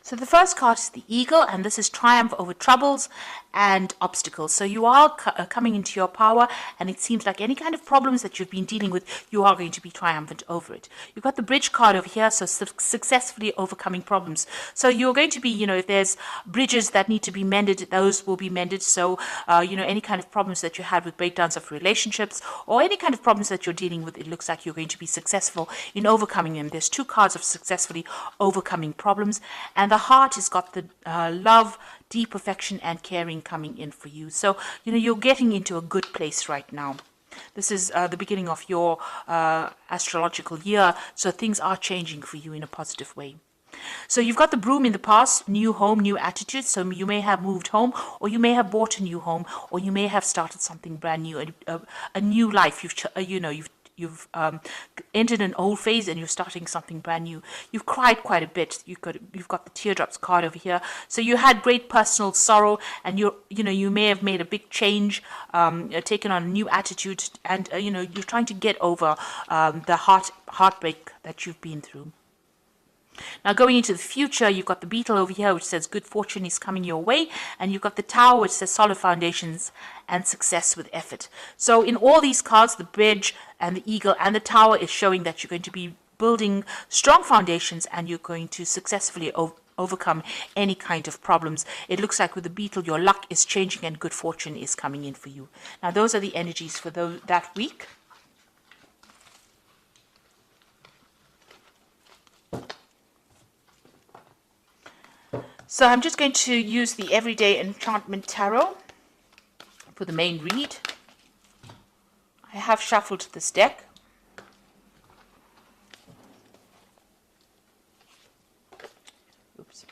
So the first card is the Eagle, and this is triumph over troubles and obstacles. So you are coming into your power, and it seems like any kind of problems that you've been dealing with, you are going to be triumphant over it. You've got the Bridge card over here, so successfully overcoming problems. So you're going to be, if there's bridges that need to be mended, those will be mended. So, any kind of problems that you had with breakdowns of relationships or any kind of problems that you're dealing with, it looks like you're going to be successful in overcoming them. There's two cards of successfully overcoming problems, and the Heart has got the love, deep affection and caring coming in for you. So, you're getting into a good place right now. This is the beginning of your astrological year, so things are changing for you in a positive way. So you've got the Broom in the past, new home, new attitude. So you may have moved home, or you may have bought a new home, or you may have started something brand new, a new life. You've entered an old phase and you're starting something brand new. You've cried quite a bit. You've got the teardrops card over here. So you had great personal sorrow, and you may have made a big change, taken on a new attitude, and you're trying to get over the heartbreak that you've been through. Now going into the future, you've got the Beetle over here, which says good fortune is coming your way, and you've got the Tower, which says solid foundations and success with effort. So in all these cards, the Bridge and the Eagle and the Tower is showing that you're going to be building strong foundations, and you're going to successfully overcome any kind of problems. It looks like with the Beetle, your luck is changing and good fortune is coming in for you. Now those are the energies for that week. So I'm just going to use the Everyday Enchantment Tarot for the main read. I have shuffled this deck. Oops.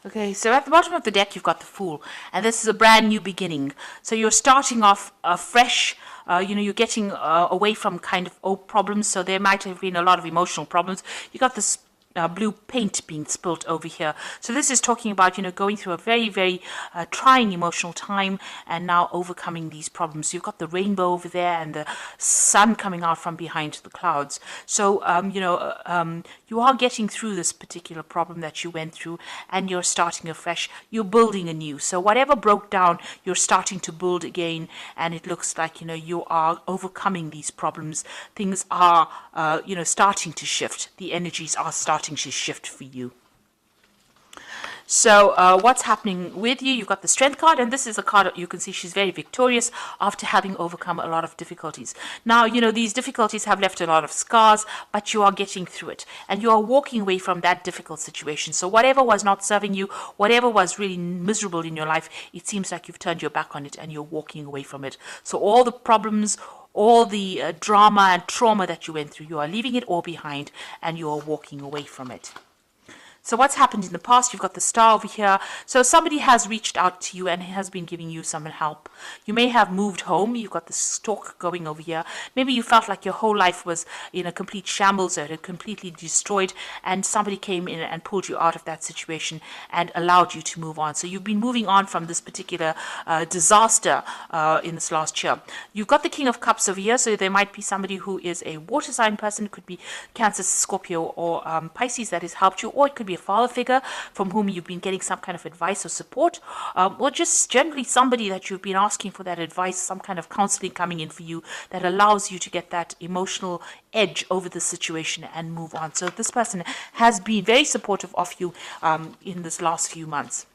Okay, so at the bottom of the deck, you've got the Fool, and this is a brand new beginning. So you're starting off fresh. You're getting away from kind of old problems. So there might have been a lot of emotional problems. You got this blue paint being spilt over here. So this is talking about, going through a very, very trying emotional time and now overcoming these problems. You've got the rainbow over there and the sun coming out from behind the clouds. So, you are getting through this particular problem that you went through, and you're starting afresh. You're building anew. So whatever broke down, you're starting to build again, and it looks like, you are overcoming these problems. Things are, starting to shift. The energies are starting to shift for you. So what's happening with you? You've got the Strength card, and this is a card that you can see she's very victorious after having overcome a lot of difficulties. Now, these difficulties have left a lot of scars, but you are getting through it, and you are walking away from that difficult situation. So whatever was not serving you, whatever was really miserable in your life, it seems like you've turned your back on it and you're walking away from it. So all the problems, all the drama and trauma that you went through, you are leaving it all behind and you are walking away from it. So what's happened in the past? You've got the Star over here. So somebody has reached out to you and has been giving you some help. You may have moved home. You've got the Stork going over here. Maybe you felt like your whole life was in a complete shambles, or it had completely destroyed, and somebody came in and pulled you out of that situation and allowed you to move on. So you've been moving on from this particular disaster in this last year. You've got the King of Cups over here. So there might be somebody who is a water sign person. It could be Cancer, Scorpio, or Pisces that has helped you, or it could be a father figure from whom you've been getting some kind of advice or support, or just generally somebody that you've been asking for that advice, some kind of counseling coming in for you that allows you to get that emotional edge over the situation and move on. So this person has been very supportive of you in this last few months.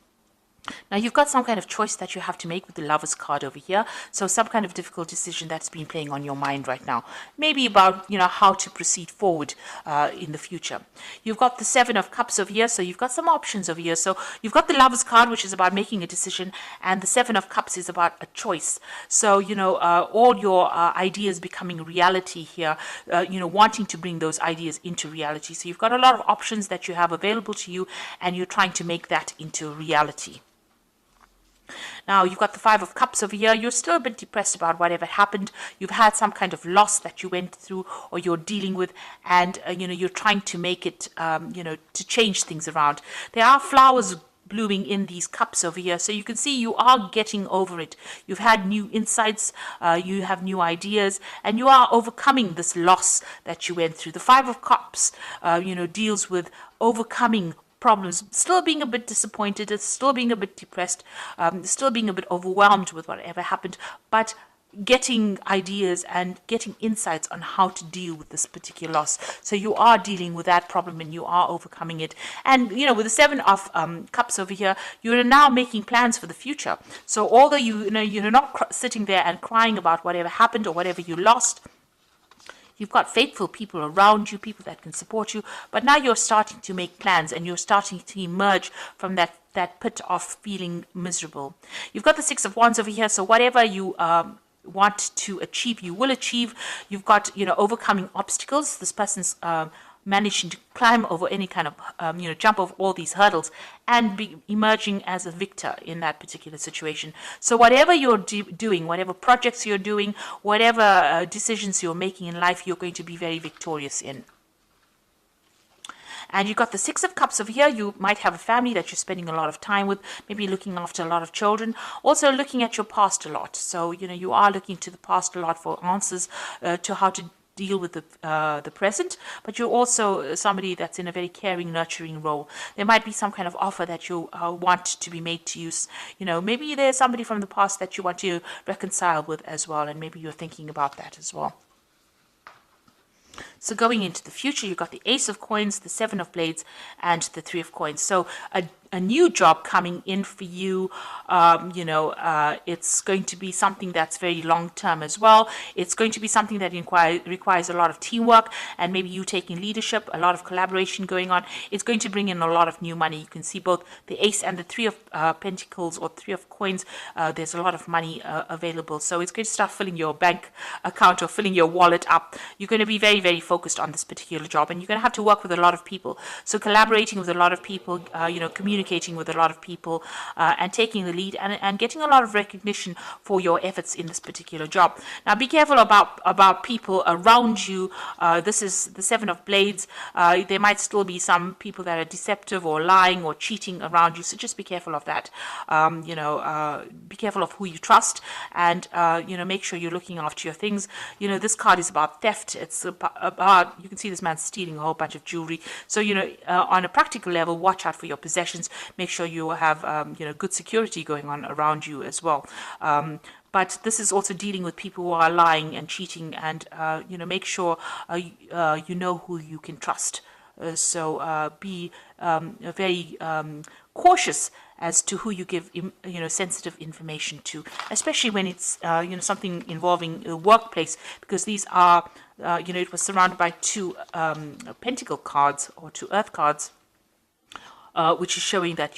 Now you've got some kind of choice that you have to make with the Lovers card over here. So some kind of difficult decision that's been playing on your mind right now. Maybe about, how to proceed forward in the future. You've got the Seven of Cups over here. So you've got some options over here. So you've got the Lovers card, which is about making a decision. And the Seven of Cups is about a choice. So, all your ideas becoming reality here, wanting to bring those ideas into reality. So you've got a lot of options that you have available to you, and you're trying to make that into reality. Now, you've got the Five of Cups over here. You're still a bit depressed about whatever happened. You've had some kind of loss that you went through or you're dealing with, and, you're trying to make it, to change things around. There are flowers blooming in these cups over here, so you can see you are getting over it. You've had new insights, you have new ideas, and you are overcoming this loss that you went through. The Five of Cups, deals with overcoming problems, still being a bit disappointed, still being a bit depressed, still being a bit overwhelmed with whatever happened, but getting ideas and getting insights on how to deal with this particular loss. So you are dealing with that problem and you are overcoming it. And, with the Seven of Cups over here, you're now making plans for the future. So although you're not sitting there and crying about whatever happened or whatever you lost, you've got faithful people around you, people that can support you, but now you're starting to make plans and you're starting to emerge from that pit of feeling miserable. You've got the Six of Wands over here, so whatever you want to achieve, you will achieve. You've got, overcoming obstacles. This person's managing to climb over any kind of, jump over all these hurdles and be emerging as a victor in that particular situation. So whatever you're doing, whatever projects you're doing, whatever decisions you're making in life, you're going to be very victorious in. And you've got the Six of Cups over here. You might have a family that you're spending a lot of time with, maybe looking after a lot of children, also looking at your past a lot. So, you are looking to the past a lot for answers to how to deal with the present, but you're also somebody that's in a very caring, nurturing role. There might be some kind of offer that you want to be made to you. Maybe there's somebody from the past that you want to reconcile with as well, and maybe you're thinking about that as well. So going into the future, you've got the Ace of Coins, the Seven of Blades, and the Three of Coins. So a new job coming in for you. It's going to be something that's very long term as well. It's going to be something that requires a lot of teamwork and maybe you taking leadership, a lot of collaboration going on. It's going to bring in a lot of new money. You can see both the Ace and the Three of Pentacles or Three of Coins. There's a lot of money available. So it's going to start filling your bank account or filling your wallet up. You're going to be very, very focused on this particular job, and you're going to have to work with a lot of people. So collaborating with a lot of people, communicating with a lot of people, and taking the lead and getting a lot of recognition for your efforts in this particular job. Now be careful about people around you. This is the Seven of Blades. There might still be some people that are deceptive or lying or cheating around you, so just be careful of that. Be careful of who you trust, and make sure you're looking after your things. This card is about theft. It's about, you can see this man stealing a whole bunch of jewelry. So on a practical level, watch out for your possessions. Make sure you have good security going on around you as well. But this is also dealing with people who are lying and cheating, and make sure you know who you can trust. So be very cautious as to who you give sensitive information to, especially when it's something involving a workplace, because these are it was surrounded by two pentacle cards or two earth cards. Which is showing that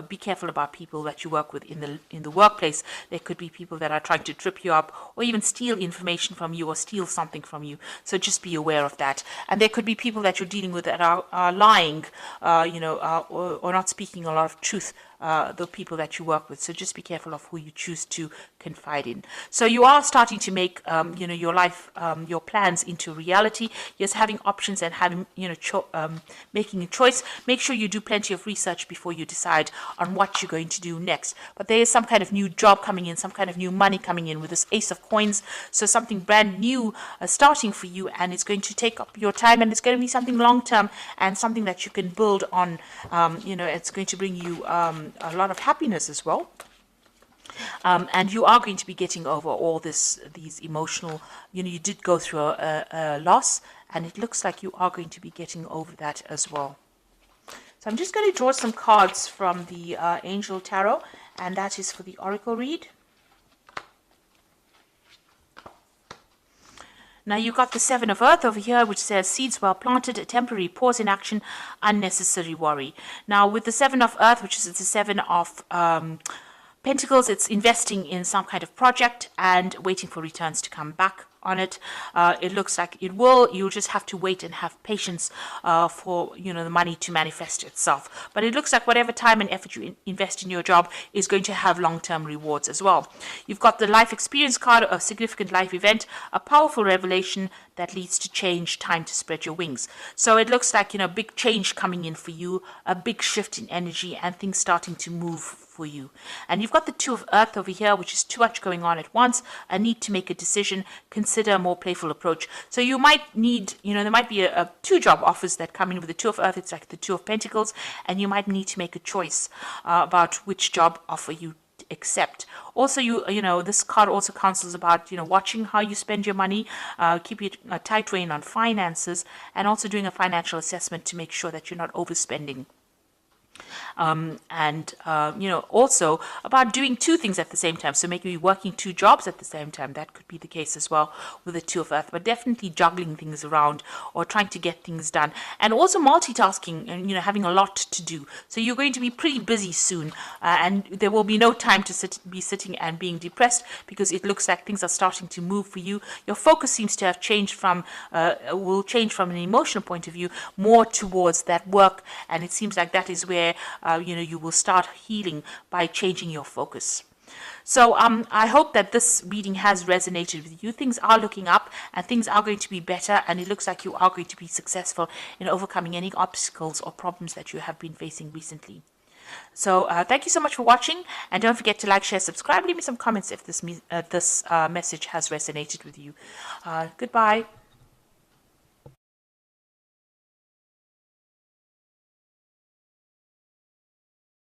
be careful about people that you work with in the workplace. There could be people that are trying to trip you up or even steal information from you or steal something from you. So just be aware of that. And there could be people that you're dealing with that are lying, or not speaking a lot of truth. The people that you work with. So just be careful of who you choose to confide in. So you are starting to make, your life, your plans into reality. Yes, having options and having, making a choice. Make sure you do plenty of research before you decide on what you're going to do next. But there is some kind of new job coming in, some kind of new money coming in with this Ace of Coins. So something brand new starting for you, and it's going to take up your time, and it's going to be something long term and something that you can build on. It's going to bring you a lot of happiness as well. And you are going to be getting over all these emotional, you did go through a loss, and it looks like you are going to be getting over that as well. So I'm just going to draw some cards from the Angel Tarot, And that is for the Oracle read. Now you've got the Seven of Earth over here, which says seeds well planted, a temporary pause in action, unnecessary worry. Now with the Seven of Earth, which is the Seven of Pentacles, it's investing in some kind of project and waiting for returns to come back on it. It looks like it will. You'll just have to wait and have patience for the money to manifest itself. But it looks like whatever time and effort you invest in your job is going to have long-term rewards as well. You've got the life experience card, a significant life event, a powerful revelation that leads to change, time to spread your wings. So it looks like big change coming in for you, a big shift in energy, and things starting to move for you. And you've got the Two of Earth over here, which is too much going on at once, a need to make a decision, consider a more playful approach. So you might need, there might be a two job offers that come in with the Two of Earth. It's like the Two of Pentacles, and you might need to make a choice about which job offer you accept. Also, this card also counsels about watching how you spend your money, keeping a tight rein on finances, and also doing a financial assessment to make sure that you're not overspending. Also about doing two things at the same time. So maybe working two jobs at the same time. That could be the case as well with the Two of Earth, but definitely juggling things around or trying to get things done. And also multitasking and, having a lot to do. So you're going to be pretty busy soon, and there will be no time to be sitting and being depressed, because it looks like things are starting to move for you. Your focus seems to have changed will change from an emotional point of view more towards that work, and it seems like that is where you will start healing by changing your focus. So I hope that this reading has resonated with you. Things are looking up and things are going to be better, and it looks like you are going to be successful in overcoming any obstacles or problems that you have been facing recently. So thank you so much for watching, and don't forget to like, share, subscribe, leave me some comments if this message has resonated with you. Goodbye.